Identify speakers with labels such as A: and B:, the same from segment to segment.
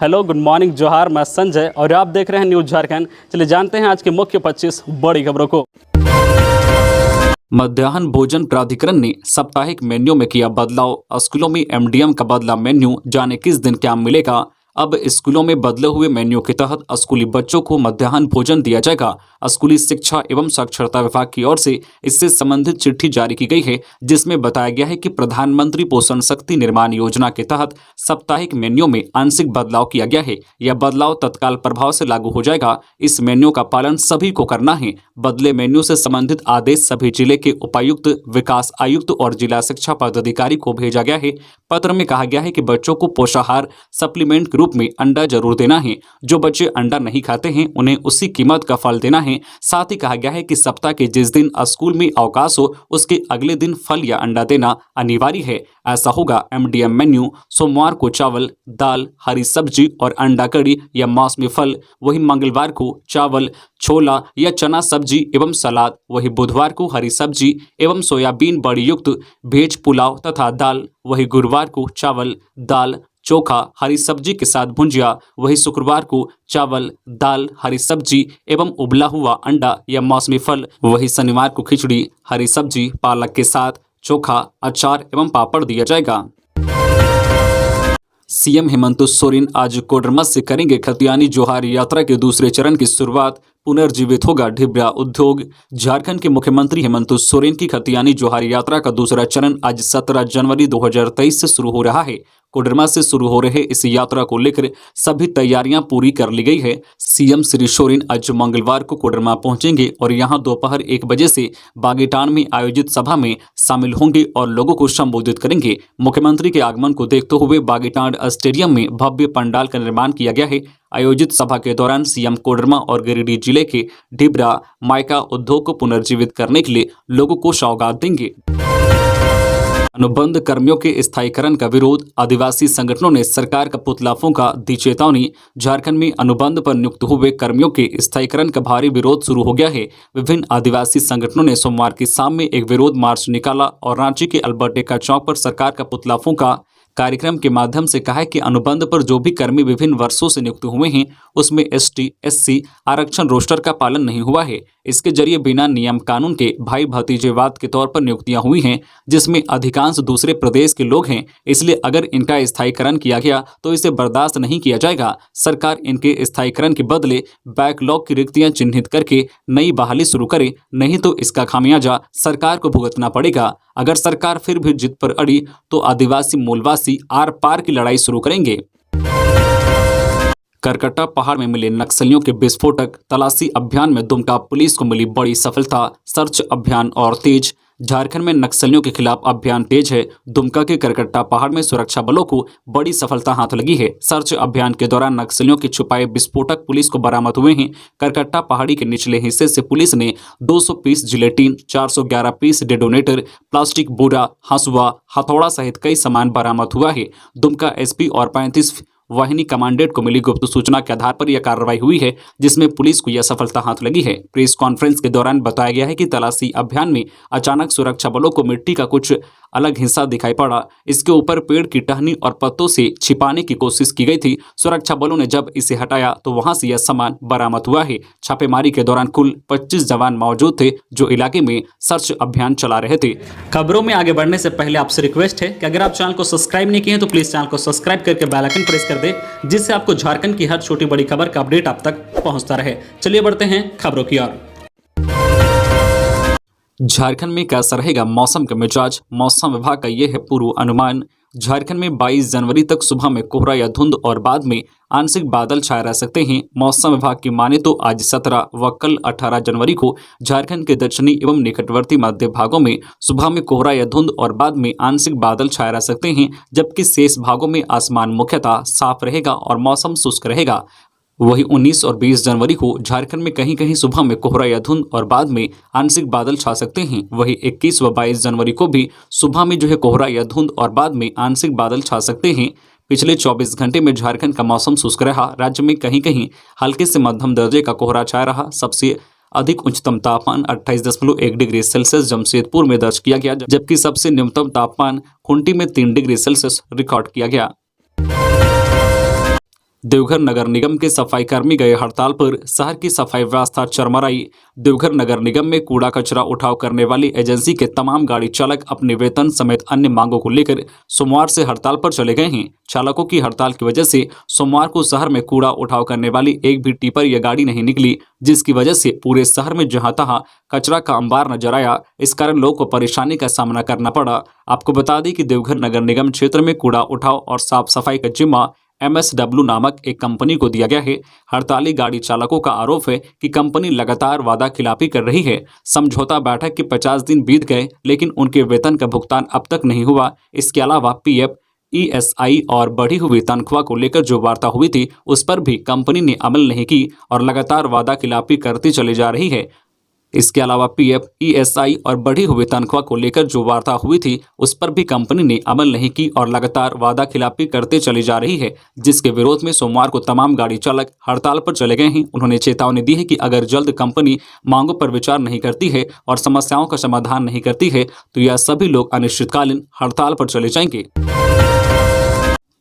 A: Hello, good morning, जोहार। मैं संजय और आप देख रहे हैं न्यूज़ झारखंड। चलिए जानते हैं आज के मुख्य 25 बड़ी खबरों को।
B: मध्याह्न भोजन प्राधिकरण ने साप्ताहिक मेन्यू में किया बदलाव। स्कूलों में एमडीएम का बदला मेन्यू, जाने किस दिन क्या मिलेगा। अब स्कूलों में बदले हुए मेन्यू के तहत स्कूली बच्चों को मध्याह्न भोजन दिया जाएगा। स्कूली शिक्षा एवं साक्षरता विभाग की ओर से इससे संबंधित चिट्ठी जारी की गई है, जिसमें बताया गया है कि प्रधानमंत्री पोषण शक्ति निर्माण योजना के तहत साप्ताहिक मेन्यू में आंशिक बदलाव किया गया है। यह बदलाव तत्काल प्रभाव से लागू हो जाएगा। इस मेन्यू का पालन सभी को करना है। बदले मेन्यू से संबंधित आदेश सभी जिले के उपायुक्त, विकास आयुक्त और जिला शिक्षा पदाधिकारी को भेजा गया है। पत्र में कहा गया है कि बच्चों को पोषाहार सप्लीमेंट के रूप में अंडा जरूर देना है। जो बच्चे अंडा नहीं खाते हैं उन्हें उसी कीमत का फल देना है। साथ ही कहा गया है कि सप्ताह के जिस दिन स्कूल में अवकाश हो उसके अगले दिन फल या अंडा देना अनिवार्य है। ऐसा होगा। एमडीएम मेन्यू सोमवार को चावल, दाल, हरी सब्जी और अंडा कड़ी या मौसमी फल, वही मंगलवार को चावल, छोला या चना सब्जी एवं सलाद, वही बुधवार को हरी सब्जी एवं सोयाबीन बड़ी युक्त वेज पुलाव तथा दाल, वही गुरुवार को चावल, दाल, चोखा, हरी सब्जी के साथ भुंजिया, वही शुक्रवार को चावल, दाल, हरी सब्जी एवं उबला हुआ अंडा या मौसमी फल, वही शनिवार को खिचड़ी, हरी सब्जी, पालक के साथ चोखा, अचार एवं पापड़ दिया जाएगा। सीएम हेमंत सोरेन आज कोडरमा से करेंगे खतियानी जोहार यात्रा के दूसरे चरण की शुरुआत। पुनर्जीवित होगा ढिबरा उद्योग। झारखंड के मुख्यमंत्री हेमंत सोरेन की खतियानी जोहार यात्रा का दूसरा चरण आज 17 जनवरी 2023 से शुरू हो रहा है। कोडरमा से शुरू हो रहे इस यात्रा को लेकर सभी तैयारियां पूरी कर ली गई है। सीएम श्री सोरेन आज मंगलवार को कोडरमा पहुंचेंगे और यहां दोपहर 1 बजे से बागेटान में आयोजित सभा में शामिल होंगे और लोगों को संबोधित करेंगे। मुख्यमंत्री के आगमन को देखते हुए बागेटान स्टेडियम में भव्य पंडाल का निर्माण किया गया है। आयोजित सभा के दौरान सीएम कोडरमा और गिरिडीह जिले के ढिबरा माइका उद्योग को पुनर्जीवित करने के लिए लोगों को सौगात देंगे। अनुबंध कर्मियों के स्थायीकरण का विरोध। आदिवासी संगठनों ने सरकार का पुतला फूंका, दी चेतावनी। झारखंड में अनुबंध पर नियुक्त हुए कर्मियों के स्थायीकरण का भारी विरोध शुरू हो गया है। विभिन्न आदिवासी संगठनों ने सोमवार की शाम में एक विरोध मार्च निकाला और रांची के अल्बर्ट एक्का चौक पर सरकार का पुतला फूंका। कार्यक्रम के माध्यम से कहा है कि अनुबंध पर जो भी कर्मी विभिन्न वर्षों से नियुक्त हुए हैं उसमें एसटी, एससी आरक्षण रोस्टर का पालन नहीं हुआ है। इसके जरिए बिना नियम कानून के भाई भतीजेवाद के तौर पर नियुक्तियां हुई हैं, जिसमें अधिकांश दूसरे प्रदेश के लोग हैं। इसलिए अगर इनका स्थायीकरण किया गया तो इसे बर्दाश्त नहीं किया जाएगा। सरकार इनके स्थायीकरण के बदले बैकलॉग की रिक्तियां चिन्हित करके नई बहाली शुरू करे, नहीं तो इसका खामियाजा सरकार को भुगतना पड़ेगा। अगर सरकार फिर भी जिद पर अड़ी तो आदिवासी मूलवासी आर पार की लड़ाई शुरू करेंगे। करकट्टा पहाड़ में मिले नक्सलियों के विस्फोटक। तलाशी अभियान में दुमका पुलिस को मिली बड़ी सफलता। सर्च अभियान और तेज। झारखंड में नक्सलियों के खिलाफ अभियान तेज है। दुमका के करकट्टा पहाड़ में सुरक्षा बलों को बड़ी सफलता हाथ लगी है। सर्च अभियान के दौरान नक्सलियों के छुपाए विस्फोटक पुलिस को बरामद हुए हैं। करकट्टा पहाड़ी के निचले हिस्से से पुलिस ने 200 piece gelatin, 411 piece detonator, plastic बोरा, हंसुआ, हथौड़ा सहित कई सामान बरामद हुआ है। दुमका एसपी और 35 वाहिनी कमांडेंट को मिली गुप्त सूचना के आधार पर यह कार्रवाई हुई है, जिसमें पुलिस को यह सफलता हाथ लगी है। प्रेस कॉन्फ्रेंस के दौरान बताया गया है कि तलाशी अभियान में अचानक सुरक्षा बलों को मिट्टी का कुछ अलग हिस्सा दिखाई पड़ा। इसके ऊपर पेड़ की टहनी और पत्तों से छिपाने की कोशिश की गई थी। सुरक्षा बलों ने जब इसे हटाया तो वहां से यह सामान बरामद हुआ है। छापेमारी के दौरान कुल 25 जवान मौजूद थे जो इलाके में सर्च अभियान चला रहे थे।
A: खबरों में आगे बढ़ने से पहले आपसे रिक्वेस्ट है कि अगर आप चैनल को सब्सक्राइब नहीं किए हैं तो प्लीज चैनल को सब्सक्राइब करके बेल आइकन प्रेस कर दे, जिससे आपको झारखंड की हर छोटी बड़ी खबर का अपडेट आप तक पहुंचता रहे। चलिए बढ़ते हैं खबरों की ओर।
B: झारखंड में कैसा रहेगा मौसम का मिजाज। मौसम विभाग का यह है पूर्व अनुमान। झारखंड में 22 जनवरी तक सुबह में कोहरा या धुंध और बाद में आंशिक बादल छाए रह सकते हैं। मौसम विभाग की माने तो आज 17 व कल 18 जनवरी को झारखंड के दक्षिणी एवं निकटवर्ती मध्य भागों में सुबह में कोहरा या धुंध और बाद में आंशिक बादल छाए रह सकते हैं, जबकि शेष भागों में आसमान मुख्यतः साफ रहेगा और मौसम शुष्क रहेगा। वही 19 और 20 जनवरी को झारखंड में कहीं कहीं सुबह में कोहरा या धुंध और बाद में आंशिक बादल छा सकते हैं। वही 21 व 22 जनवरी को भी सुबह में कोहरा या धुंध और बाद में आंशिक बादल छा सकते हैं। पिछले 24 घंटे में झारखंड का मौसम शुष्क रहा। राज्य में कहीं कहीं हल्के से मध्यम दर्जे का कोहरा छाया रहा। सबसे अधिक उच्चतम तापमान 28.1 डिग्री सेल्सियस जमशेदपुर में दर्ज किया गया, जबकि सबसे न्यूनतम तापमान खूंटी में 3 डिग्री सेल्सियस रिकॉर्ड किया गया। देवघर नगर निगम के सफाई कर्मी गए हड़ताल पर, शहर की सफाई व्यवस्था चरमराई। देवघर नगर निगम में कूड़ा कचरा उठाव करने वाली एजेंसी के तमाम गाड़ी चालक अपने वेतन समेत अन्य मांगों को लेकर सोमवार से हड़ताल पर चले गए हैं। चालकों की हड़ताल की वजह से सोमवार को शहर में कूड़ा उठाव करने वाली एक भी टिपर या गाड़ी नहीं निकली, जिसकी वजह से पूरे शहर में जहां तहां कचरा का अंबार नजर आया। इस कारण लोगों को परेशानी का सामना करना पड़ा। आपको बता दें कि देवघर नगर निगम क्षेत्र में कूड़ा उठाव और साफ सफाई का जिम्मा MSW नामक एक कंपनी को दिया गया है। हड़ताली गाड़ी चालकों का आरोप है कि कंपनी लगातार वादा खिलाफी कर रही है। समझौता बैठक के 50 दिन बीत गए, लेकिन उनके वेतन का भुगतान अब तक नहीं हुआ। इसके अलावा PF, ESI और बढ़ी हुई तनख्वाह को लेकर जो वार्ता हुई थी, उस पर भी कंपनी ने अमल नहीं की और लगातार वादा खिलाफी करती चली जा रही है। इसके अलावा PF, ESI और बढ़ी हुई तनख्वाह को लेकर जो वार्ता हुई थी, उस पर भी कंपनी ने अमल नहीं की और लगातार वादा खिलाफी करते चली जा रही है, जिसके विरोध में सोमवार को तमाम गाड़ी चालक हड़ताल पर चले गए हैं। उन्होंने चेतावनी दी है कि अगर जल्द कंपनी मांगों पर विचार नहीं करती है और समस्याओं का समाधान नहीं करती है, तो यह सभी लोग अनिश्चितकालीन हड़ताल पर चले जाएंगे।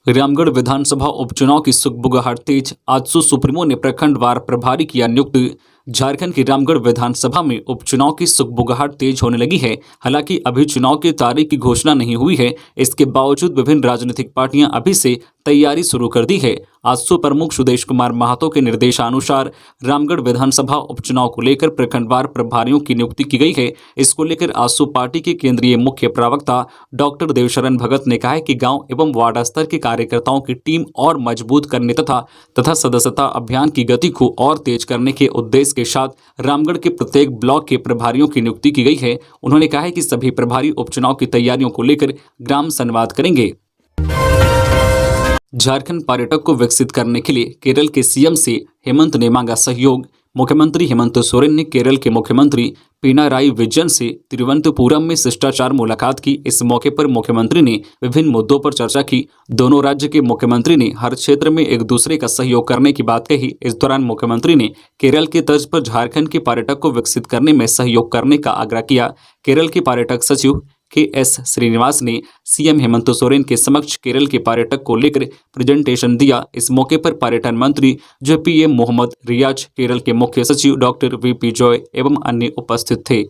B: रामगढ़ विधानसभा उपचुनाव की सुगबुगाहट तेज, आजसू सुप्रीमो ने प्रखंडवार प्रभारी किया नियुक्त। झारखंड की रामगढ़ विधानसभा में उपचुनाव की सुगबुगाहट तेज होने लगी है। हालांकि अभी चुनाव की तारीख की घोषणा नहीं हुई है, इसके बावजूद विभिन्न राजनीतिक पार्टियां अभी से तैयारी शुरू कर दी है। आजसू प्रमुख सुदेश कुमार महतो के निर्देशानुसार रामगढ़ विधानसभा उपचुनाव को लेकर प्रखंडवार प्रभारियों की नियुक्ति की गई है। इसको लेकर आजसू पार्टी के केंद्रीय मुख्य प्रवक्ता डॉक्टर देवशरण भगत ने कहा है कि गांव एवं वार्ड स्तर के कार्यकर्ताओं की टीम और मजबूत करने तथा सदस्यता अभियान की गति को और तेज करने के उद्देश्य के साथ रामगढ़ के प्रत्येक ब्लॉक के प्रभारियों की नियुक्ति की गई है। उन्होंने कहा है कि सभी प्रभारी उपचुनाव की तैयारियों को लेकर ग्राम संवाद करेंगे। झारखंड पर्यटक को विकसित करने के लिए केरल के CM से हेमंत ने मांगा सहयोग। मुख्यमंत्री हेमंत सोरेन ने केरल के मुख्यमंत्री पिनाराई विजयन से तिरुवनंतपुरम में शिष्टाचार मुलाकात की। इस मौके पर मुख्यमंत्री ने विभिन्न मुद्दों पर चर्चा की। दोनों राज्य के मुख्यमंत्री ने हर क्षेत्र में एक दूसरे का सहयोग करने की बात कही। इस दौरान मुख्यमंत्री ने केरल के तर्ज पर झारखंड के पर्यटक को विकसित करने में सहयोग करने का आग्रह किया। केरल के पर्यटक सचिव KS श्रीनिवास ने CM हेमंत सोरेन के समक्ष केरल के पर्यटक को लेकर प्रेजेंटेशन दिया। इस मौके पर पर्यटन मंत्री JPM मोहम्मद रियाज, केरल के मुख्य सचिव डॉक्टर VP जॉय एवं अन्य उपस्थित थे।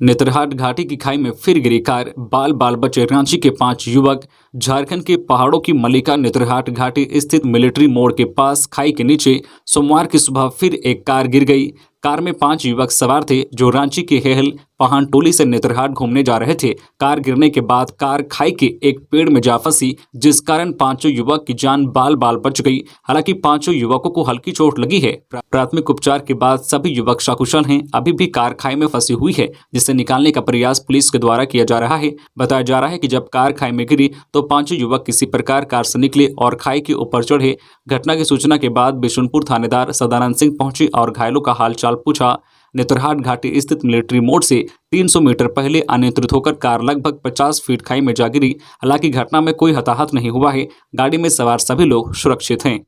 B: नेतरहाट घाटी की खाई में फिर गिरी कार, बाल बाल बचे रांची के 5 युवक। झारखंड के पहाड़ों की मल्लिका नेतरहाट घाटी स्थित मिलिट्री मोड़ के पास खाई के नीचे सोमवार की सुबह फिर एक कार गिर गई। कार में 5 युवक सवार थे जो रांची के हेहल पहान टोली से नेतरहाट घूमने जा रहे थे। कार गिरने के बाद कार खाई के एक पेड़ में जा फंसी, जिस कारण 5 युवक की जान बाल बाल बच गई। हालांकि 5 युवकों को हल्की चोट लगी है। प्राथमिक उपचार के बाद सभी युवक सकुशल हैं। अभी भी कार खाई में फंसी हुई है, जिसे निकालने का प्रयास पुलिस के द्वारा किया जा रहा है। बताया जा रहा है कि जब कार खाई में गिरी तो 5 युवक किसी प्रकार कार से निकले और खाई के ऊपर चढ़े। घटना की सूचना के बाद बिशुनपुर थानेदार सदानंद सिंह पहुंचे और घायलों का हालचाल पूछा। नेतरहाट घाटी स्थित मिलिट्री मोड़ से 300 मीटर पहले अनियंत्रित होकर कार लगभग 50 फीट खाई में जा गिरी। हालांकि घटना में कोई हताहत नहीं हुआ है। गाड़ी में सवार सभी लोग सुरक्षित हैं।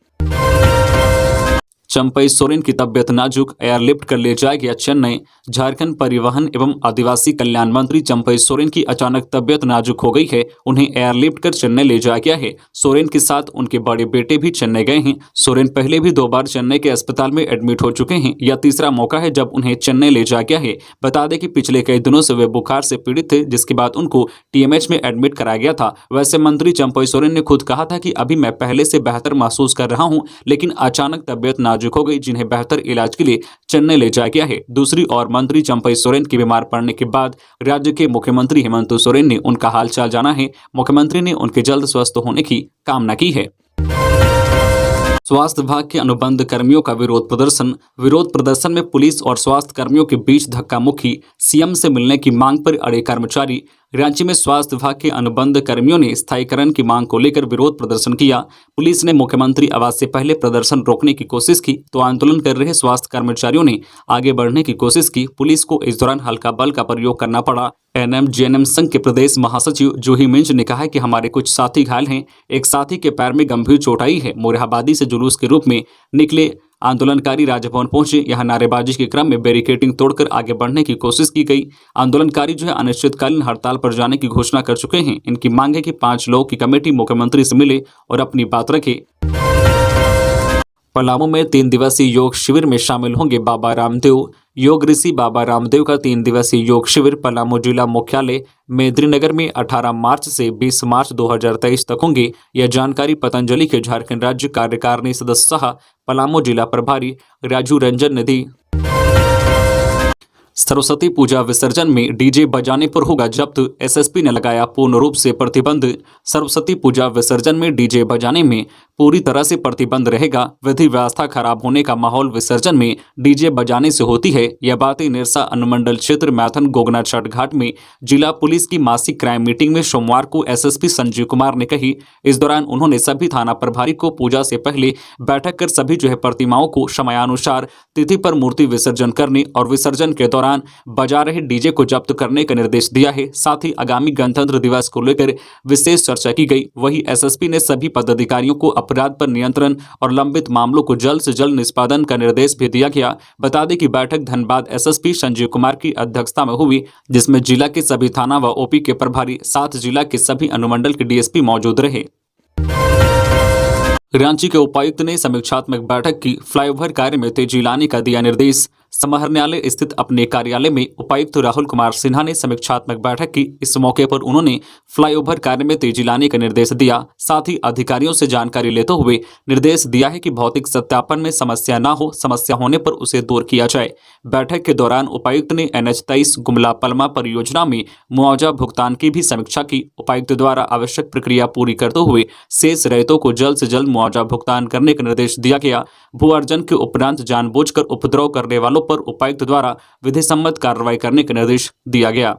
B: चंपई सोरेन की तबियत नाजुक, एयरलिफ्ट कर ले जाया गया चेन्नई। झारखंड परिवहन एवं आदिवासी कल्याण मंत्री चंपई सोरेन की अचानक तबियत नाजुक हो गई है। उन्हें एयरलिफ्ट कर चेन्नई ले जाया गया है। सोरेन के साथ उनके बड़े बेटे भी चेन्नई गए हैं। सोरेन पहले भी 2 बार चेन्नई के अस्पताल में एडमिट हो चुके हैं। यह तीसरा मौका है जब उन्हें चेन्नई ले जाया गया है। बता दें कि पिछले कई दिनों से वे बुखार से पीड़ित थे, जिसके बाद उनको TMH में एडमिट कराया गया था। वैसे मंत्री चंपई सोरेन ने खुद कहा था कि अभी मैं पहले से बेहतर महसूस कर रहा हूं, लेकिन अचानक तबियत नाजुक हो गई, जिन्हें बेहतर इलाज के लिए चेन्नई ले जाया गया है। दूसरी ओर मंत्री चंपई सोरेन के बीमार पड़ने के बाद राज्य के मुख्यमंत्री हेमंत सोरेन ने उनका हालचाल जाना है। मुख्यमंत्री ने उनके जल्द स्वस्थ होने की कामना की है। स्वास्थ्य विभाग के अनुबंध कर्मियों का विरोध प्रदर्शन में पुलिस और स्वास्थ्य कर्मियों के बीच धक्का मुक्की। CM से मिलने की मांग पर अड़े कर्मचारी। रांची में स्वास्थ्य विभाग के अनुबंध कर्मियों ने स्थायीकरण की मांग को लेकर विरोध प्रदर्शन किया। पुलिस ने मुख्यमंत्री आवास से पहले प्रदर्शन रोकने की कोशिश की तो आंदोलन कर रहे स्वास्थ्य कर्मचारियों ने आगे बढ़ने की कोशिश की। पुलिस को इस दौरान हल्का बल का प्रयोग करना पड़ा। NM-JNM संघ के प्रदेश महासचिव जूही मिंज ने कहा कि हमारे कुछ साथी घायल हैं। एक साथी के पैर में गंभीर चोट आई है। मोरहाबादी से जुलूस के रूप में निकले आंदोलनकारी राजभवन पहुंचे। यहां नारेबाजी के क्रम में बैरिकेडिंग तोड़कर आगे बढ़ने की कोशिश की गई। आंदोलनकारी जो है अनिश्चितकालीन हड़ताल पर जाने की घोषणा कर चुके हैं। इनकी मांग है कि 5 लोगों की कमेटी मुख्यमंत्री से मिले और अपनी बात रखे। पलामू में 3 दिवसीय योग शिविर में शामिल होंगे बाबा रामदेव। योग ऋषि बाबा रामदेव का 3 दिवसीय योग शिविर पलामू जिला मुख्यालय मेदिनीनगर में 18 मार्च से 20 मार्च 2023 तक होंगे। यह जानकारी पतंजलि के झारखंड राज्य कार्यकारिणी सदस्य सह पलामू जिला प्रभारी राजू रंजन ने दी। सरस्वती पूजा विसर्जन में डीजे बजाने पर होगा जब्त, एसएसपी ने लगाया पूर्ण रूप से प्रतिबंध। सरस्वती पूजा विसर्जन में डीजे बजाने में पूरी तरह से प्रतिबंध रहेगा। विधि व्यवस्था खराब होने का माहौल विसर्जन में डीजे बजाने से होती है। यह बातें निरसा अनुमंडल क्षेत्र मैथन गोगना छठ घाट में जिला पुलिस की मासिक क्राइम मीटिंग में सोमवार को एसएसपी संजीव कुमार ने कही। इस दौरान उन्होंने सभी थाना प्रभारी को पूजा से पहले बैठक कर सभी जो है प्रतिमाओं को समयानुसार तिथि पर मूर्ति विसर्जन करने और विसर्जन के दौरान बजा रहे डीजे को जब्त करने का निर्देश दिया है। साथ ही आगामी गणतंत्र दिवस को लेकर विशेष चर्चा की गई। वहीं एसएसपी ने सभी पदाधिकारियों को अपराध पर नियंत्रण और लंबित मामलों को जल्द से जल्द निष्पादन का निर्देश भी दिया गया। बता दें कि बैठक धनबाद एसएसपी संजीव कुमार की अध्यक्षता में हुई, जिसमें जिला के सभी थाना व ओपी के प्रभारी, 7 जिला के सभी अनुमंडल के डीएसपी मौजूद रहे। रांची के उपायुक्त ने समीक्षात्मक बैठक की। फ्लाईओवर कार्य में तेजी लाने का दिया निर्देश। समाहरणालय स्थित अपने कार्यालय में उपायुक्त राहुल कुमार सिन्हा ने समीक्षात्मक बैठक की। इस मौके पर उन्होंने फ्लाईओवर कार्य में तेजी लाने का निर्देश दिया। साथ ही अधिकारियों से जानकारी लेते हुए निर्देश दिया है कि भौतिक सत्यापन में समस्या न हो, समस्या होने पर उसे दूर किया जाए। बैठक के दौरान उपायुक्त ने NH 23 गुमला पलमा परियोजना में मुआवजा भुगतान की भी समीक्षा की। उपायुक्त द्वारा आवश्यक प्रक्रिया पूरी करते हुए शेष रहितों को जल्द से जल्द मुआवजा भुगतान करने का निर्देश दिया गया। भू अर्जन के उपरांत जानबूझकर उपद्रव करने वालों पर उपायुक्त द्वारा विधिसम्मत कार्रवाई करने का निर्देश दिया गया।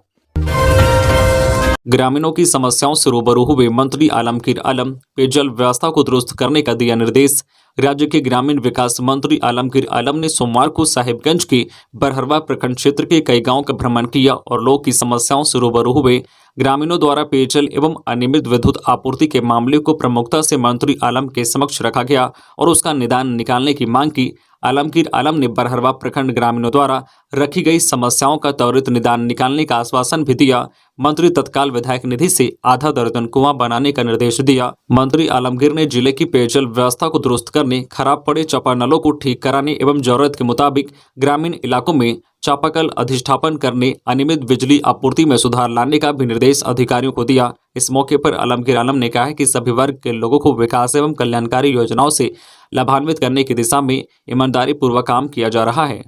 B: ग्रामीणों की समस्याओं से रूबरू हुए मंत्री आलमगीर आलम। पेयजल व्यवस्था को दुरुस्त करने का दिया निर्देश। राज्य के ग्रामीण विकास मंत्री आलमगीर आलम ने सोमवार को साहिबगंज के बरहरवा प्रखंड क्षेत्र के कई गांवों का भ्रमण किया और लोगों की समस्याओं से रूबरू हुए। ग्रामीणों द्वारा पेयजल एवं अनियमित विद्युत आपूर्ति के मामले को प्रमुखता से मंत्री आलम के समक्ष रखा गया और उसका निदान निकालने की मांग की। आलमगीर आलम ने बरहरवा प्रखंड ग्रामीणों द्वारा रखी गई समस्याओं का त्वरित निदान निकालने का आश्वासन भी दिया। मंत्री तत्काल विधायक निधि से आधा दर्जन कुआं बनाने का निर्देश दिया। मंत्री आलमगीर ने जिले की पेयजल व्यवस्था को दुरुस्त करने, खराब पड़े चापानलों को ठीक कराने एवं जरूरत के मुताबिक ग्रामीण इलाकों में चापाकल अधिष्ठापन करने, अनियमित बिजली आपूर्ति में सुधार लाने का भी निर्देश अधिकारियों को दिया। इस मौके पर आलमगीर आलम ने कहा है कि सभी वर्ग के लोगों को विकास एवं कल्याणकारी योजनाओं से लाभान्वित करने की दिशा में ईमानदारी पूर्वक काम किया जा रहा है।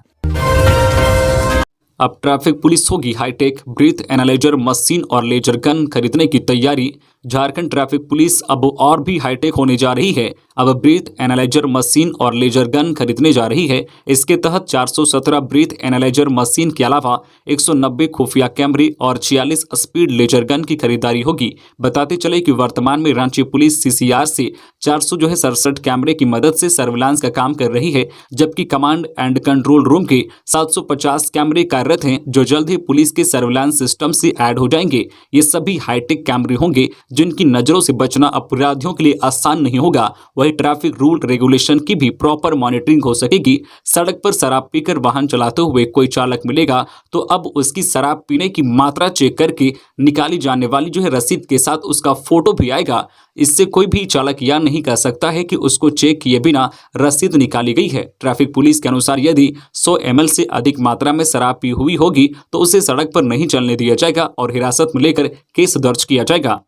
B: अब ट्रैफिक पुलिस होगी हाईटेक। ब्रीथ एनालाइजर मशीन और लेजर गन खरीदने की तैयारी। झारखंड ट्रैफिक पुलिस अब और भी हाईटेक होने जा रही है। अब ब्रीथ एनालाइजर मशीन और लेजर गन खरीदने जा रही है। इसके तहत 417 ब्रीथ एनालाइजर मशीन के अलावा 190 खुफिया कैमरे और 46 स्पीड लेजर गन की खरीदारी होगी। बताते चले कि वर्तमान में रांची पुलिस CCR से 467 कैमरे की मदद से सर्विलांस का काम कर रही है, जबकि कमांड एंड कंट्रोल रूम के 750 कैमरे कार्यरत हैं, जो जल्द ही पुलिस के सर्विलांस सिस्टम से ऐड हो जाएंगे। ये सभी हाईटेक कैमरे होंगे जिनकी नजरों से बचना अपराधियों के लिए आसान नहीं होगा। वही ट्रैफिक रूल रेगुलेशन की भी प्रॉपर मॉनिटरिंग हो सकेगी। सड़क पर शराब पीकर वाहन चलाते हुए कोई चालक मिलेगा तो अब उसकी शराब पीने की मात्रा चेक करके निकाली जाने वाली जो है रसीद के साथ उसका फोटो भी आएगा। इससे कोई भी चालक यह नहीं कह सकता है कि उसको चेक किए बिना रसीद निकाली गई है। ट्रैफिक पुलिस के अनुसार यदि 100 ml से अधिक मात्रा में शराब पी हुई होगी तो उसे सड़क पर नहीं चलने दिया जाएगा और हिरासत में लेकर केस दर्ज किया जाएगा।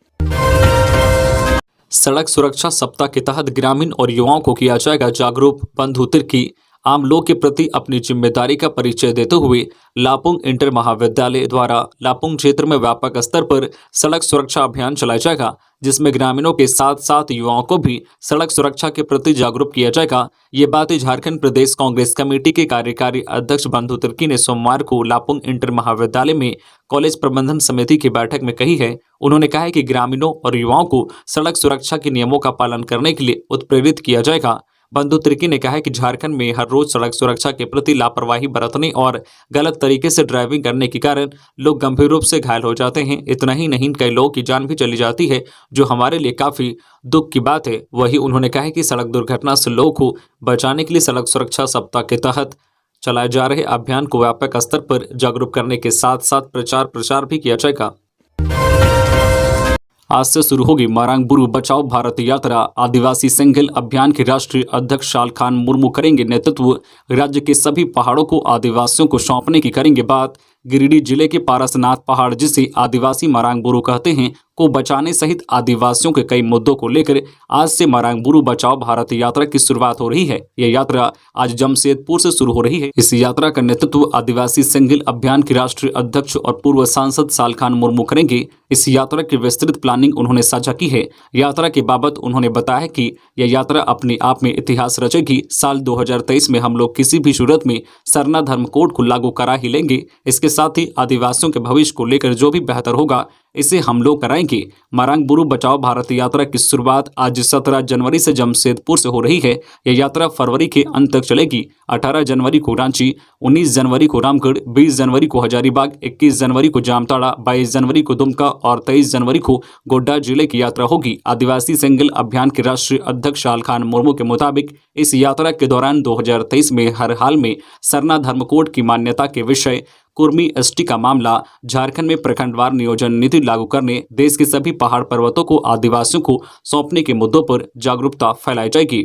B: सड़क सुरक्षा सप्ताह के तहत ग्रामीण और युवाओं को किया जाएगा जागरूक। बंधु तिर्की आम लोग के प्रति अपनी जिम्मेदारी का परिचय देते हुए लापुंग इंटर महाविद्यालय द्वारा लापुंग क्षेत्र में व्यापक स्तर पर सड़क सुरक्षा अभियान चलाया जाएगा, जिसमें ग्रामीणों के साथ साथ युवाओं को भी सड़क सुरक्षा के प्रति जागरूक किया जाएगा। ये बातें झारखंड प्रदेश कांग्रेस कमेटी के कार्यकारी अध्यक्ष बंधु तिर्की ने सोमवार को लापुंग इंटर महाविद्यालय में कॉलेज प्रबंधन समिति की बैठक में कही है। उन्होंने कहा है कि ग्रामीणों और युवाओं को सड़क सुरक्षा के नियमों का पालन करने के लिए उत्प्रेरित किया जाएगा। बंधु तिर्की ने कहा है कि झारखंड में हर रोज सड़क सुरक्षा के प्रति लापरवाही बरतने और गलत तरीके से ड्राइविंग करने के कारण लोग गंभीर रूप से घायल हो जाते हैं। इतना ही नहीं, कई लोगों की जान भी चली जाती है, जो हमारे लिए काफी दुख की बात है। वही उन्होंने कहा है कि सड़क दुर्घटना से लोगों को बचाने के लिए सड़क सुरक्षा सप्ताह के तहत चलाए जा रहे अभियान को व्यापक स्तर पर जागरूक करने के साथ साथ प्रचार प्रसार भी किया जाएगा। आज से शुरू होगी मारांग बुरु बचाओ भारत यात्रा। आदिवासी सिंगल अभियान के राष्ट्रीय अध्यक्ष शालखान मुर्मू करेंगे नेतृत्व। राज्य के सभी पहाड़ों को आदिवासियों को सौंपने की करेंगे बात। गिरिडीह जिले के पारसनाथ पहाड़, जिसे आदिवासी मारांग बुरु कहते हैं, को बचाने सहित आदिवासियों के कई मुद्दों को लेकर आज से मारांग बुरु बचाओ भारत यात्रा की शुरुआत हो रही है। यह यात्रा आज जमशेदपुर से शुरू हो रही है। इस यात्रा का नेतृत्व आदिवासी सिंगल अभियान के राष्ट्रीय अध्यक्ष और पूर्व सांसद शालखान मुर्मू करेंगे। इस यात्रा की विस्तृत प्लानिंग उन्होंने साझा की है। यात्रा के बाबत उन्होंने बताया कि यह यात्रा अपने आप में इतिहास रचेगी। साल 2023 में हम लोग किसी भी सूरत में सरना धर्म कोड को लागू करा ही लेंगे। इसके साथ ही आदिवासियों के भविष्य को लेकर जो भी बेहतर होगा इसे हम लोग कराएंगे। मारांग बुरु बचाओ भारत यात्रा की शुरुआत आज 17 जनवरी से जमशेदपुर से हो रही है। यह यात्रा फरवरी के अंत तक चलेगी। 18 जनवरी को रांची, 19 जनवरी को रामगढ़, 20 जनवरी को हजारीबाग, 21 जनवरी को जामताड़ा, 22 जनवरी को दुमका और 23 जनवरी को गोड्डा जिले की यात्रा होगी। आदिवासी सिंगल अभियान के राष्ट्रीय अध्यक्ष शालखान मुर्मू के मुताबिक इस यात्रा के दौरान 2023 में हर हाल में सरना धर्म कोड की मान्यता के विषय, कुर्मी एसटी का मामला, झारखंड में प्रखंडवार नियोजन नीति लागू करने, देश के सभी पहाड़ पर्वतों को आदिवासियों को सौंपने के मुद्दों पर जागरूकता फैलाई जाएगी।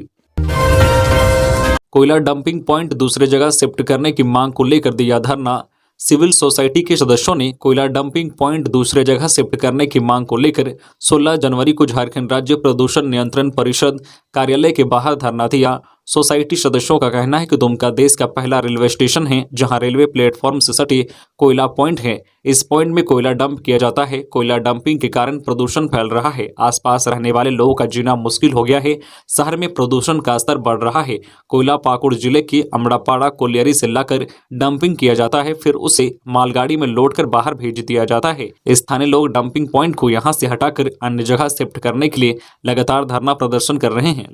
B: कोयला डंपिंग पॉइंट दूसरे जगह शिफ्ट करने की मांग को लेकर दिया धरना। सिविल सोसाइटी के सदस्यों ने कोयला डंपिंग पॉइंट दूसरे जगह शिफ्ट करने की मांग को लेकर 16 जनवरी को झारखंड राज्य प्रदूषण नियंत्रण परिषद कार्यालय के बाहर धरना दिया। सोसाइटी सदस्यों का कहना है कि दुमका देश का पहला रेलवे स्टेशन है जहां रेलवे प्लेटफॉर्म से सटे कोयला पॉइंट है। इस पॉइंट में कोयला डंप किया जाता है। कोयला डंपिंग के कारण प्रदूषण फैल रहा है। आसपास रहने वाले लोगों का जीना मुश्किल हो गया है। शहर में प्रदूषण का स्तर बढ़ रहा है। कोयला पाकुड़ जिले की अमड़ापाड़ा कोलियरी से लाकर डंपिंग किया जाता है, फिर उसे मालगाड़ी में लोड कर बाहर भेज दिया जाता है। स्थानीय लोग डंपिंग पॉइंट को यहां से हटाकर अन्य जगह शिफ्ट करने के लिए लगातार धरना प्रदर्शन कर रहे हैं।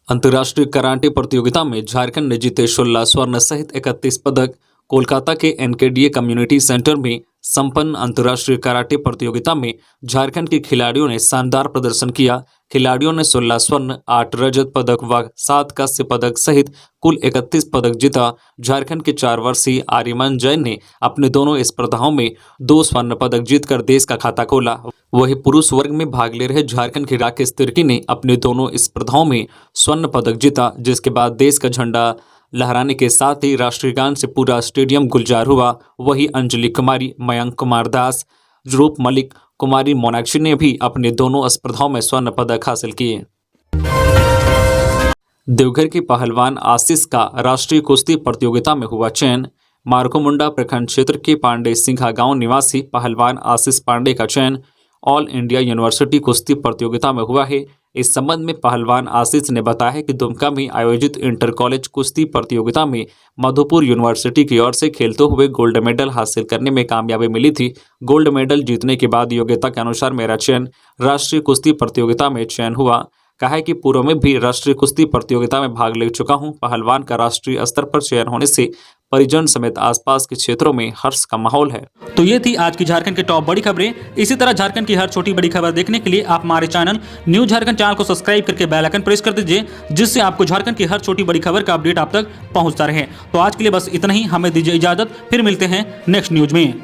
B: अंतर्राष्ट्रीय कराटे प्रतियोगिता में झारखंड ने जीते 16 स्वर्ण सहित 31 पदक। कोलकाता के एनकेडीए कम्युनिटी सेंटर में संपन्न अंतर्राष्ट्रीय कराटे प्रतियोगिता में झारखंड के खिलाड़ियों ने शानदार प्रदर्शन किया। खिलाड़ियों ने 16 स्वर्ण, 8 रजत पदक व 7 कांस्य पदक सहित कुल 31 पदक जीता। झारखंड के 4 वर्षीय आर्यमान जैन ने अपने दोनों स्पर्धाओं में 2 स्वर्ण पदक जीतकर देश का खाता खोला। वहीं पुरुष वर्ग में भाग ले रहे झारखंड के राकेश तिर्की ने अपने दोनों स्पर्धाओं में स्वर्ण पदक जीता, जिसके बाद देश का झंडा लहराने के साथ ही राष्ट्रीय गान से पूरा स्टेडियम गुलजार हुआ। वही अंजलि कुमारी, मयंक कुमार दास, ध्रुव मलिक, कुमारी मोनाक्षी ने भी अपने दोनों स्पर्धाओं में स्वर्ण पदक हासिल किए। देवघर के पहलवान आशीष का राष्ट्रीय कुश्ती प्रतियोगिता में हुआ चयन। मारकुमुंडा प्रखंड क्षेत्र के पांडे सिंघा गांव निवासी पहलवान आशीष पांडे का चयन ऑल इंडिया यूनिवर्सिटी कुश्ती प्रतियोगिता में हुआ है। इस संबंध में पहलवान आशीष ने बताया कि दुमका में आयोजित इंटर कॉलेज कुश्ती प्रतियोगिता में मधुपुर यूनिवर्सिटी की ओर से खेलते हुए गोल्ड मेडल हासिल करने में कामयाबी मिली थी। गोल्ड मेडल जीतने के बाद योग्यता के अनुसार मेरा चयन राष्ट्रीय कुश्ती प्रतियोगिता में चयन हुआ। कहा है कि पूर्व में भी राष्ट्रीय कुश्ती प्रतियोगिता में भाग ले चुका हूं। पहलवान का राष्ट्रीय स्तर पर चयन होने से परिजन समेत आसपास के क्षेत्रों में हर्ष का माहौल है।
A: तो ये थी आज की झारखंड की टॉप बड़ी खबरें। इसी तरह झारखंड की हर छोटी बड़ी खबर देखने के लिए आप हमारे चैनल न्यूज झारखंड चैनल को सब्सक्राइब करके बेल आइकन प्रेस कर दीजिए, जिससे आपको झारखंड की हर छोटी बड़ी खबर का अपडेट आप तक पहुंचता रहे। तो आज के लिए बस इतना ही। हमें दीजिए इजाजत, फिर मिलते हैं नेक्स्ट न्यूज में।